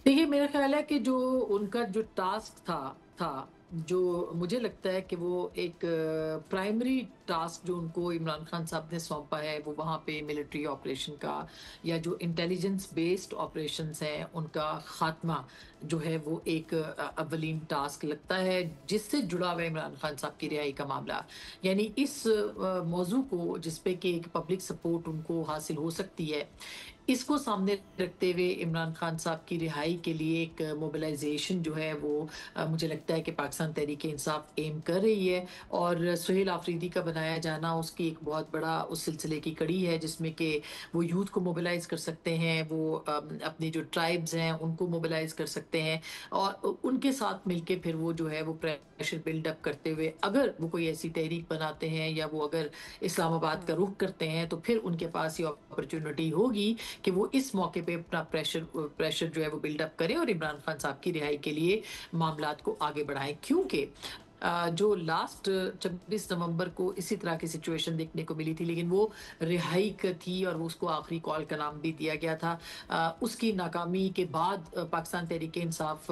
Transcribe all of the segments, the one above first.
देखिए, मेरा ख़्याल है कि जो उनका जो टास्क जो मुझे लगता है कि वो एक प्राइमरी टास्क जो उनको इमरान खान साहब ने सौंपा है, वो वहाँ पे मिलिट्री ऑपरेशन का या जो इंटेलिजेंस बेस्ड ऑपरेशंस हैं, उनका ख़ात्मा जो है वो एक अव्वलीन टास्क लगता है, जिससे जुड़ा हुआ है इमरान खान साहब की रिहाई का मामला। यानी इस मौज़ू को जिस पे कि एक पब्लिक सपोर्ट उनको हासिल हो सकती है, इसको सामने रखते हुए इमरान खान साहब की रिहाई के लिए एक मोबिलाइजेशन जो है वो मुझे लगता है कि पाकिस्तान तहरीक इंसाफ एम कर रही है और सुहेल आफरीदी का बनाया जाना उसकी एक बहुत बड़ा उस सिलसिले की कड़ी है जिसमें कि वो यूथ को मोबिलाइज कर सकते हैं, वो अपनी जो ट्राइब्स हैं उनको मोबिलाइज कर सकते हैं और उनके साथ मिलके फिर वो जो है वो प्रेशर बिल्डअप करते हुए अगर वो कोई ऐसी तहरीक बनाते हैं या वो अगर इस्लामाबाद का हुँ। रुख करते हैं तो फिर उनके पास ये अपॉर्चुनिटी होगी कि वो इस मौके पे अपना प्रेशर जो है वो बिल्डअप करें और इमरान खान साहब की रिहाई के लिए मामलात को आगे बढ़ाएं, क्योंकि जो लास्ट 26 नवंबर को इसी तरह की सिचुएशन देखने को मिली थी, लेकिन वो रिहाई थी और वो उसको आखिरी कॉल का नाम भी दिया गया था। उसकी नाकामी के बाद पाकिस्तान तहरीक इंसाफ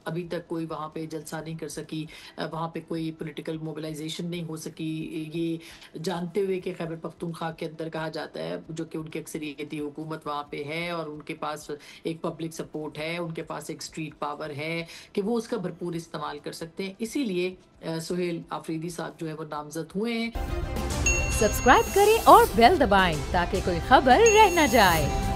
अभी तक कोई वहाँ पे जलसा नहीं कर सकी, वहाँ पे कोई पॉलिटिकल मोबिलाइजेशन नहीं हो सकी, ये जानते हुए कि खैबर पख्तूनख्वा के अंदर कहा जाता है जो कि उनकी अक्सरियती हुकूमत वहाँ पे है और उनके पास एक पब्लिक सपोर्ट है, उनके पास एक स्ट्रीट पावर है कि वो उसका भरपूर इस्तेमाल कर सकते हैं। इसीलिए सुहेल आफरीदी साहब जो है वो नामजद हुए हैं। सब्सक्राइब करें और बेल दबाएं ताकि कोई खबर रह न जाए।